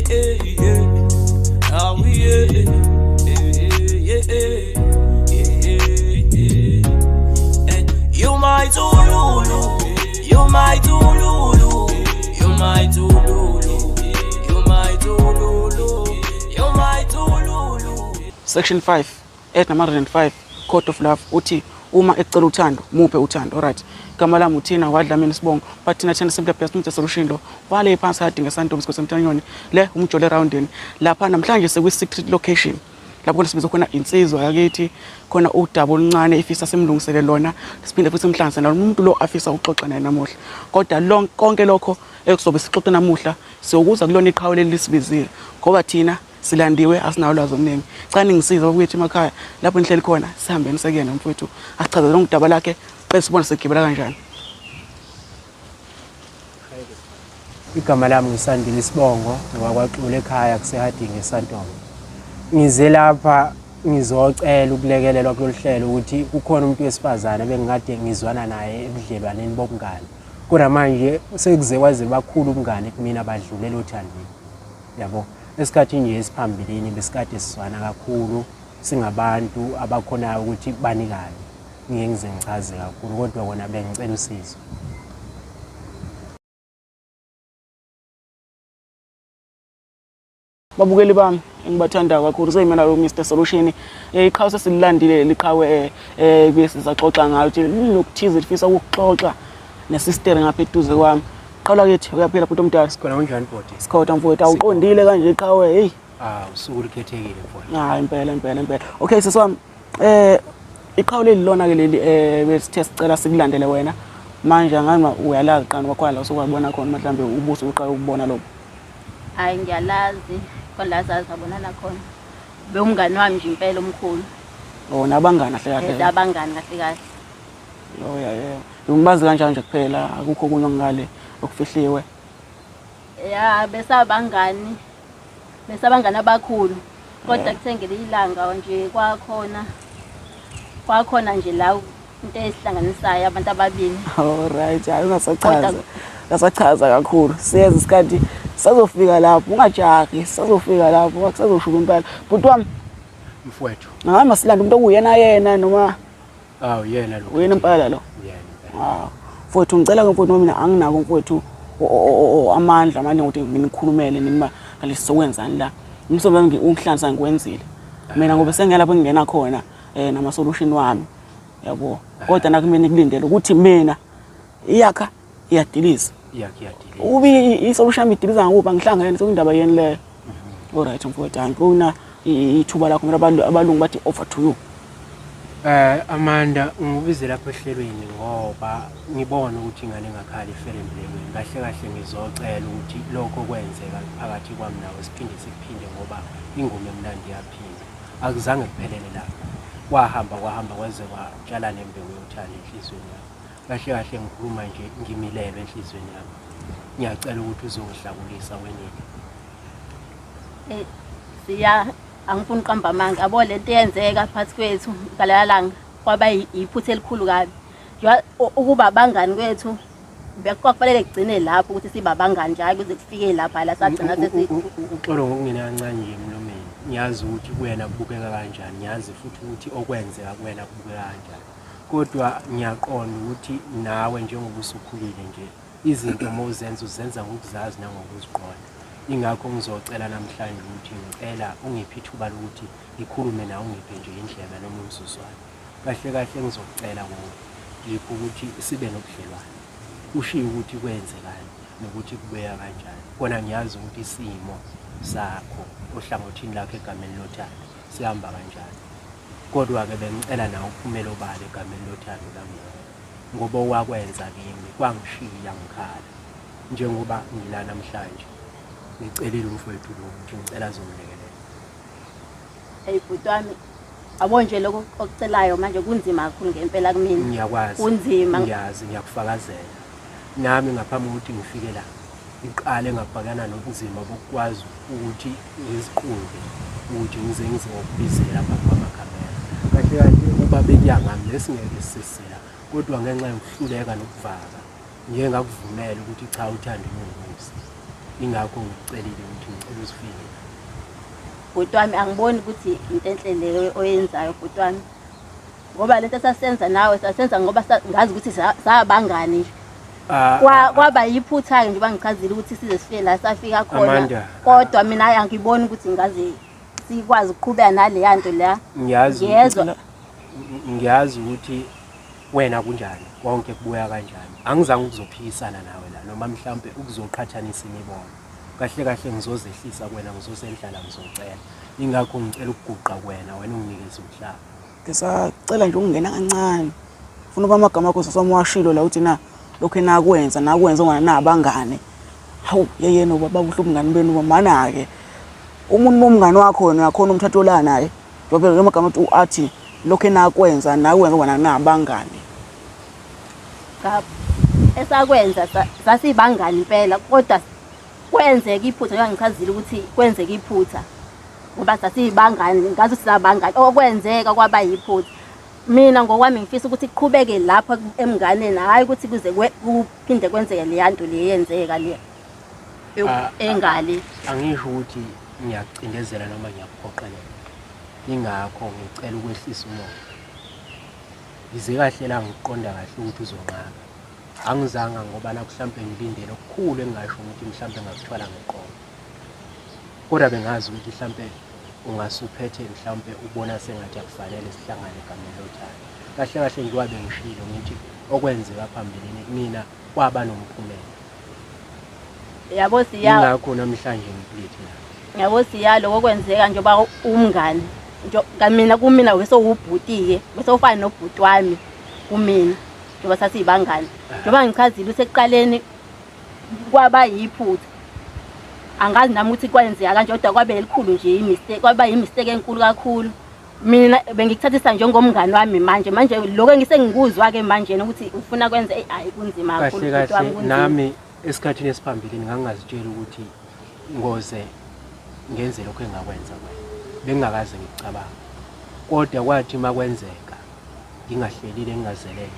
Now we you my Tululu, you my Tululu, you my Tululu, you my Tululu, you my Tululu. Section 5, 805, Court of Love, uthi uma ecela uthando, muphe uthando. Alright. Igama lami uthina Wadlamini Sibongo, but thina simple best umuntu solution lo. Wale phansi hadinga santombi sikho semthanyoni, le umjolo roundini. Lapha namhlanje sekwi-secret location. Lapho sibiza khona insizwa yakithi, khona udaba oluncane ifisa simlungisele lona, siphinde futhi simhlanganise umuntu lo afisa ukuxoxa naye namuhla. Kodwa konke lokho ekuzobe sixoxa namuhla, siyokuza kulona iqhawe lelisibizile. Ngoba thina silandiwe asinawo ulwazi omningi. Cha ningisiza ukuthi emakhaya lapho nihleli khona sihambeni sekuyena mfowethu asichazele lonke udaba lakhe bese sibone segibela kanjani. Igama lami ngisandile Sibongo ngakwaXulu ekhaya kusehadinga eSantombe. Ngize lapha ngizocela ukulekelelwa kulolu hlelo ukuthi kukhona umuntu wesifazane bengikade ngizwana naye ebudlelwaneni bobungane. Kodwa manje sekuze kwaze bakhulu ubungane kumina badlulela othandweni. Yabo. Esikhathi nje esiphambilini besikade siswana kakhulu singabantu abakhona ukuthi banikane. Ngeke ngize ngichaze kakhulu kodwa kona bengicela usizo. Babukeli bami engibathanda kakhulu seyimena lo Mr Solution iqhawe sesilandile liqhawe bese saxoxa ngayo ukuthi linokuthize lifisa ukuxoxa nesister ngapha eduze kwami. Qala kithi uyaphila futhi omdala Sikhona kanjani body? Sikhawutha mfowethu awuqondile kanje iqhawe hey. Usuku likhethekile mfowethu. Impela. Okay siswami iqhawe lelilona ke leli besithe sicela sikulandele wena. Manje ngani uyalazi qani wakhona la usukwabona khona mhlambe ubuso uqala ukubona lokho. Hayi ngiyalazi khona lazazi ngabonana khona. Beumngani wami nje impela omkhulu. Nabangani kahle kahle. Abangani kahle kahle. Yeah. Umbazi kanjani nje kuphela akukho kunye ngale okufihliwe. Ya besabangani abakhulu. Kodwa kuthengele ilanga nje kwakhona nje la into esihlanganisayo abantu ababili. Alright, hayi ungasachaza kakhulu. Siyazi isikhathi sizofika lapho ungajahi, sizofika lapho akusazoshuka impela. Bhuti wami mfowethu. Ngama silanda umuntu okuyena noma yena lo. Uyena impela lo. Yena. Mfowethu ngicela ke mfowethu mina anginako mfowethu amandla manje ukuthi nginikhulumele nima ngalesi sokwenzani la. Umsebenzi ungihlanza ngikwenzile. Mina ngoba sengelapho ngingena khona nama solution wami. Yabo. Kodwa nakumina kulindele ukuthi mina iyakha iyadiliza. Iyadiliza. Ubi isolution idiliza ngoba ngihlangene sekundaba yeni le. Alright mfowethu angifuna ithuba lakho mina abalungu bathi offer to you. Amanda ngibize lapha ehlelweni ngoba ngibona ukuthi ingane engakhali ifele emblekweni. Kahle ngizocela ukuthi lokho kwenzeka phakathi kwami nawe siphinde ngoba ingoma emnandi yaphinda. Akuzange kuphelele lapho. Kwahamba kwaze kwatshala nembewu yothando enhlizweni yami. Kahle ngikhuluma nje ngimilele enhlizweni yami. Ngiyacela ukuthi uzongihlabulisa wenini. Siya angifuni uqamba amanga yabo lento yenzeka phakathi kwethu ngalalanga kwaba iphuthe elikhulu kabi ukuba abangani kwethu bekufanele kugcine lapho ukuthi siba abangani nje hayi kuze kufike lapha la sagcina sesi uxolo ngokungena kancane nje emlomeni. Ngiyazi ukuthi kuwena kubukeka kanjani, ngiyazi futhi ukuthi okwenzeka kuwena kubukeka kanjani. Kodwa ngiyaqonda ukuthi nawe njengoba usukhulile nje izinto mozenza uzenza ngokuzazi nangokuziqonda. Ingakho ngizocela namhlanje ukuthi ngicela ungiphe ithuba lokuthi ngikhulume nawe ungiphe nje indlebe noma umsuswane. Kahle ngizokucela yikho ukuthi sibe nobudlelwane. Ushiye ukuthi kwenzekani nokuthi kubeka kanjani. Kona ngiyazi ukuthi isimo sakho ohlangothini lakho egameni lothando sihamba kanjani. Kodwa ke bengicela nawe uphumele obale egameni lothando lami. Ngoba owakwenza kimi kwangishiya ngikhala. Njengoba ngila namhlanje ngicelile umfowethu lo ukuthi ngicela azongilekelela. Bhuti wami abo nje lokho okucelayo manje kunzima kakhulu ngempela kumina. Ngiyakwazi. Kunzima. Ngiyazi ngiyakufakazela. Nami ngaphambi kokuthi ngifike la ngiqale ngabhekana nobunzima bokwazi ukuthi ngiziqonde ukuthi ngize ngizobizela abantu bamakamera. Kahle uba bekuyangami lesingeke sisela kodwa ngenxa yokuhluleka nokuvaka ngeke ngakuvumela ukuthi cha uthando ungibuze. ingakho ngikucelile ukuthi ngicela usifike. Bhuti wami angiboni ukuthi into enhle leyo oyenzayo bhuti wami. Ngoba lento sasenza nawe sasenza ngoba ngazi ukuthi sabangani nje. Kwaba yiphutha nje bangichazile ukuthi size sifike la safika khona. Kodwa mina angiboni ukuthi ngaze sikwazi ukuqhubeka nale yanto la. Ngiyazi ukuthi wena kunjani konke kubuya kanjani. Angizange ukuzophikisana nawe la noma mhlambe ukuzoqhathanisa imibono. Kahle kahle ngizozehlisa kuwena ngizosendlala ngizocela. Ingakho ngicela ukuguqa kuwena wena unginikeze umhlaba. Ngisacela nje ukungena kancane. Ufuna uba amagama akho sasomwashilo la uthi na lokho nakwenza ongana nabangane. Hawu yeyena ubaba ubungani benu mana ke. Umuntu nomngane wakho wena uyakhona umthathola naye. Ngoba lo magama athi lokho nakwenza ongana nabangane. Esakwenza sasibangani impela kodwa kwenzeka iphutha ngichazile ukuthi kwenzeka iphutha ngoba sasibangani ngathi sisabangani okwenzeka kwaba yiphutha. Mina ngokwami ngifisa ukuthi kuqhubeke lapha emnganeni hayi ukuthi kuze kuphinde kwenzeke le yanto le yenzeka le engale. Angisho ukuthi ngiyacindezela noma ngiyaphoqelela. Ingakho ngicela ukwehlisa umoya. Yize kahle la ngiqonda kahle ukuthi uzonqaka. Angizanga ngoba na mhlambe ngilindele okukhulu engasho ukuthi mhlambe ngakuthola ngeqolo. Kodwa bengazi ukuthi mhlambe ungasuphethe mhlambe ubona sengathi akufanele sihlangane egameni lothando. Kahle kahle ngiwabe ngishilo ngithi okwenzeka phambilini mina kwaba nomphumela. Yabo siya. Ingakho namhlanje ngiphethe la. Yabo siya lokho kwenzeka njengoba umngane. Nje kumina bese ubhuti-ke bese ufana nobhuti wami kumina. Njengoba sasibangani. Njengoba ngichazile usekuqaleni kwaba yiphutha. Angazi nami ukuthi kwenzeka kanje kodwa kwabe elikhulu nje imistake kwaba imistake enkulu kakhulu. Mina bengikuthathisa njengomngane wami manje lokho engisengikuzwa ke manje ukuthi ufuna kwenza hayi kunzima kakhulu ukuthi wami kunzima. Nami esikhathini esiphambilini ngangazitshela ukuthi ngoze ngenze lokho engakwenza kwena. Bengingakaze ngicabanga. Kodwa kwathi makwenzeka ngingahlelile ngingazelele.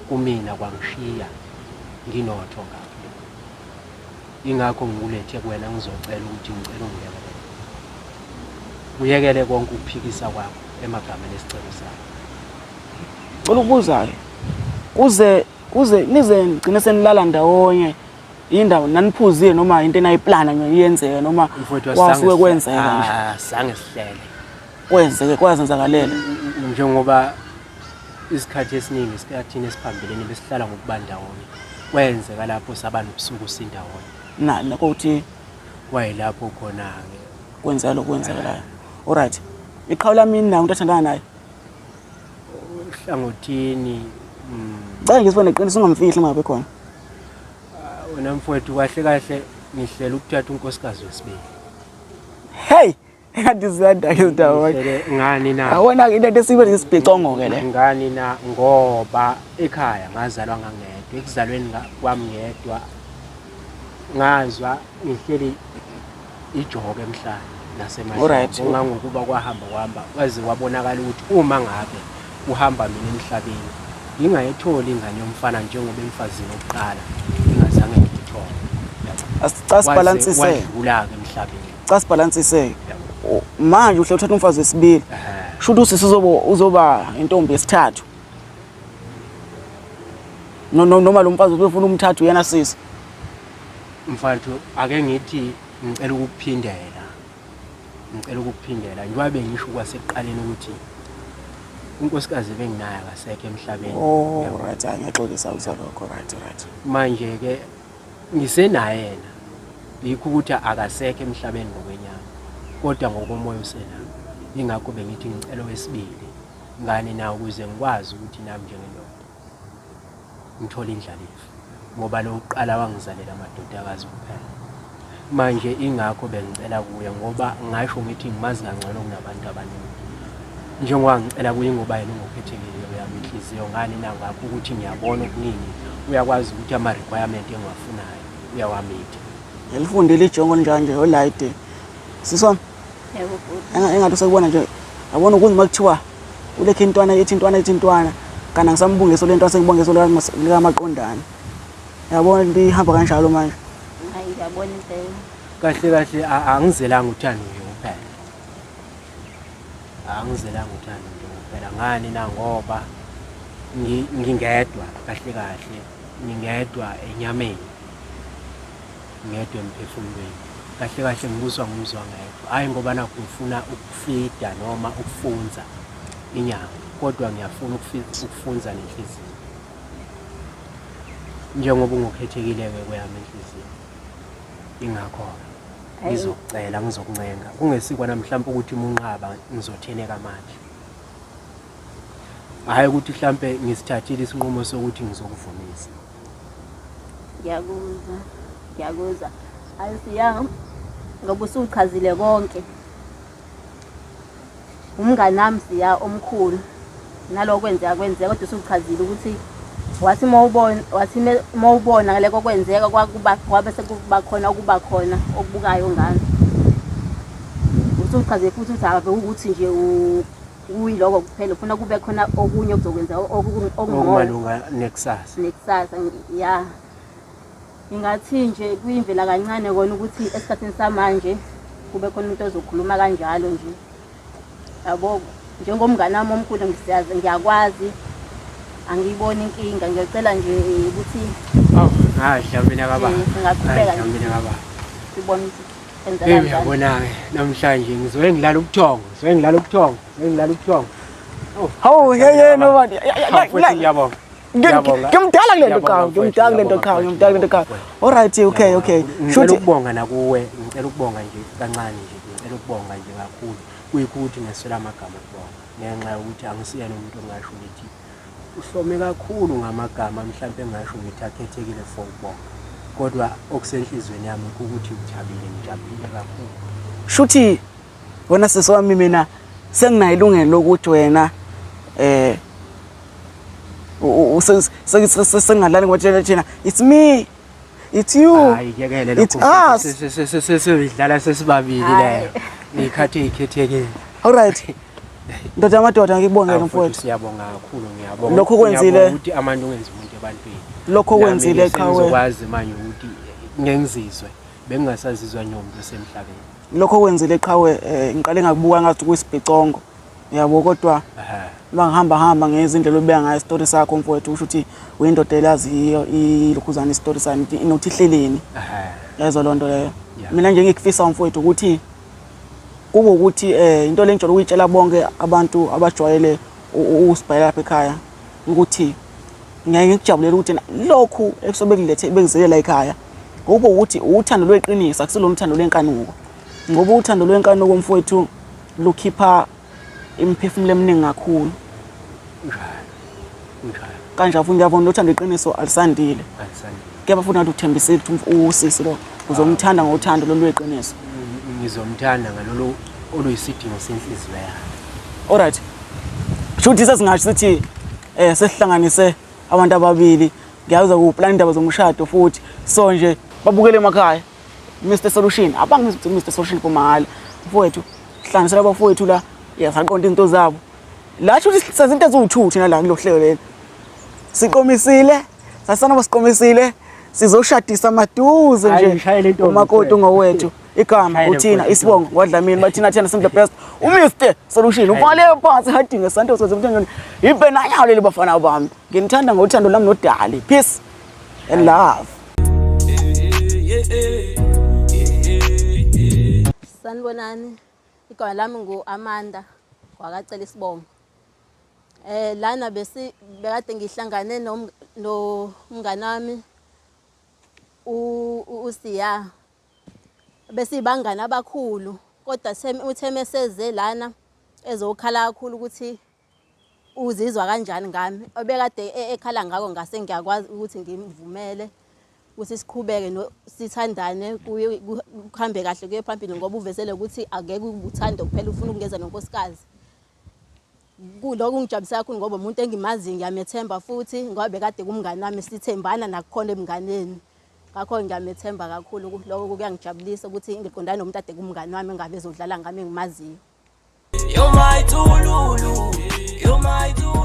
Kumina kwangishiya nginotho ngakho. Ingakho ngikulethe kuwena ngizocela ukuthi ngicela ungiyekele. Uyekele konke ukuphikisa kwakho emagameni esicelo sakho. Ngicela ukubuza kuze nize ngcine senilala ndawonye indawo naniphuzile noma into enayiplana nje iyenzeke noma kwasuke kwenzeka nje. Sange sihlele. Kwenzeke kwazenzakalela. Njengoba isikhathi esiningi isikhathini esiphambilini besihlala ngokubandawonye. Kwenzeka lapho saba nobusuku sindawonye. Nakho uthi kwayilapho khona ke kwenzeka lokwenzekalayo. Alright. Iqhawula mina nawe untathandana naye. Uhlangothini Cha ngizibona neqiniso ungamfihli ngabe khona. Wena mfowethu kahle kahle ngihlela ukuthatha unkosikazi wesibili. Hey, ngathi ziyanda ke ndawo. Ngani na? Awona into esibe lesibhicongo ke le. Ngani na ngoba ekhaya ngazalwa ngangedwa ekuzalweni kwami ngedwa. Ngazwa ngihleli ijoke emhlanje nasemahlombe ngangokuba kwahamba kwaze kwabonakala ukuthi uma ngabe uhamba mina emhlabeni ngingayitholi ingane yomfana njengoba emfazini oqala ngingazange ngithole. Asica sibalansise. Wadlula ke emhlabeni. Cha sibalansise. Manje uhle uthatha umfazi wesibili. Shuthi usisi uzoba intombi yesithathu. Noma lo mfazi ufuna umthathu yena sisi. Mfowethu ake ngithi ngicela ukukuphindela njengoba bengisho kwasekuqaleni ukuthi unkosikazi benginayo akasekho emhlabeni. Right ngiyaxolisa uzalokho right. Manje ke ngisenaye yena yikho ukuthi akasekho emhlabeni ngokwenyama kodwa ngokomoya usenami. Ingakho bengithi ngicela wesibili ngani na ukuze ngikwazi ukuthi nami njengendoda ngithola indlalifa ngoba lo uqala wangizalela amadodakazi kuphela. Manje ingakho bengicela kuye ngoba ngisho ngithi ngimazi kangcono kunabantu abaningi. Njengoba ngicela kuye ngoba yena ngokukhethekile uyami inhliziyo ngani na ngakho ukuthi ngiyabona okuningi uyakwazi ukuthi ama requirement engiwafunayo uyawameet. Ngilifundile ijongo njanje olide. Siswami. Yebo futhi. Engathi sekubona nje yabona ukuthi makuthiwa ulekhe intwana kana ngisambungeso lento asengibongeso lika maqondana. Yabona into ihamba kanjalo manje. Hayi ngiyabona impela. Kahle angizelanga uthando nje kuphela. Angizelanga uthando nje kuphela. Ngani na ngoba ngingedwa kahle ngingedwa enyameni. Ngedwa emphefumulweni. Kahle ngibuzwa ngumzwa ngedwa. Hayi ngoba nakho ngifuna ukufida noma ukufunza inyama, kodwa ngiyafuna ukufunza nenhliziyo. Njengoba ungokhethekile-ke kweyami inhliziyo. Ingakho ngizokucela ngizokuncenga. Kungesikwa mhlawumbe ukuthi umunqaba ngizotheneka manje. Hayi ukuthi mhlawumbe ngisithathile isinqumo sokuthi ngizokuvumisa. Ngiyakuzwa. Ayisiyanga ngoba usuchazile konke. Umngani nami siya omkhulu nalo kwenzeka kodwa usuchazile ukuthi wathi mawubona ngaleko kwenzeka kwabe sekuba khona okubukayo ngani. Usuchazile futhi ukuthi ave ukuthi nje uyiloko kuphela ufuna kube khona okunye okuzokwenza okumalunga nekusasa. Ya. Ingathi nje kuyimvela kancane kona ukuthi esikhathini samanje kube khona umuntu ozokhuluma kanjalo nje. Yabo njengomngane wami omkhulu ngiyakwazi angiyiboni inkinga ngiyacela nje ukuthi mina kaba singaqhubeka kaba sibone ukuthi enza kanjani. Ngiyabona-ke namhlanje ngizoke ngilala ubuthongo. Hawu no bani. Ngiyabonga. Ngimdala kulento khayo. Alright, okay. Ngicela ukubonga nakuwe, ngicela ukubonga nje kancane nje, ngicela ukubonga nje kakhulu. Kuyikuthi ngeswela amagama kubonga. Ngenxa yokuthi angisiyena umuntu ongasho ukuthi uhlome kakhulu ngamagama mhlawumbe engasho ukuthi akhethekile for ukubonga. Kodwa okusenhlizweni yami ukuthi ngijabulile kakhulu. Shuthi wona sesowami mina senginayo ilungelo lokuthi wena sengalali ngoba thina it's me, it's you. Hayi yekele lokho sesibidlala sesibabili leyo ngikhathi ezikhethekile. Alright. Ndoda amadoda ngikubongela mfowethu. Siyabonga kakhulu ngiyabonga. Lokho kwenzile ukuthi amandla ungenza umuntu ebantwini. Lokho kwenzile eqhawe. Ngizokwazi manje ukuthi ngengizizwe bengingasazizwa nyomuntu esemhlabeni. Lokho kwenzile eqhawe ngiqale ngakubuka ngathi kuyisibhicongo. Yabo kodwa bangihamba ngezindlela obeka ngayo story sakho mfowethu usho ukuthi uyindoda elaziyo ilokhuzana istory sami inothi ihleleni. Yazo lonto leyo. Mina nje ngikufisa mfowethu ukuthi kube ukuthi into le ngijolo ukuyitshela bonke abantu abajwayele usibhayela lapha ekhaya ukuthi ngeke ngikujabulela ukuthi lokhu ekusobe kulethe bekuzelela ekhaya ngoba ukuthi uthando lweqiniso akusilo umthando lwenkanuko ngoba uthando lwenkanuko mfowethu lukhipha imphefumulo eminingi kakhulu kanje futhi ngiyabona uthando lweqiniso alisandile kepha futhi nathi uthembisile ukuthi usisi lo uzomthanda ngothando lolweqiniso. Ngizomthanda ngalolu oluyisidingo senhliziyo yakhe. Alright. Shuthi sesingasho sithi sesihlanganise abantu ababili ngiyaza kuplan indaba zomshado futhi so nje babukele emakhaya Mr Solution abangizi ukuthi Mr Solution kumahala mfowethu hlanganisela abafowethu la yasaqonda into zabo la shuthi sezinto eziwu2 thina la kulohlelo leli siqomisile sasana basiqomisile sizoshadisa maduze nje umakoti ngowethu igama uthina isibongo kwadlamini bathina Simple Best uMr Solution ufale phansi hadinga Santos wezemthando ibenanyawo leli bafana bami nginithanda ngothando lami nodali peace and love. Sanibonani igama lami nguAmanda wakacela isibongo lana bekade ngihlangane nomngane wami uSiya besibangana abakhulu kodwa uthe meseze lana ezokhala kakhulu ukuthi uzizwa kanjani ngami obekade ekhala ngako ngase ngiyakwazi ukuthi ngimvumele ukuthi siqhubeke sithandane kuhambe kahle kuye phambili ngoba uvezele ukuthi akeke ubuthando kuphela ufuna ukungeza nonkosikazi. Kuloko ngijabulisa kakhulu ngoba umuntu engimazi ngiyamethemba futhi ngoba bekade kumngane wami sithembana nakukhona emnganeni. Ngakho ngiyamethemba kakhulu lokho kuyangijabulisa ukuthi ngiqondana nomuntu ade kumngane wami engabe ezodlala ngami engimaziyo. You're my Tululu, you're my Tululu.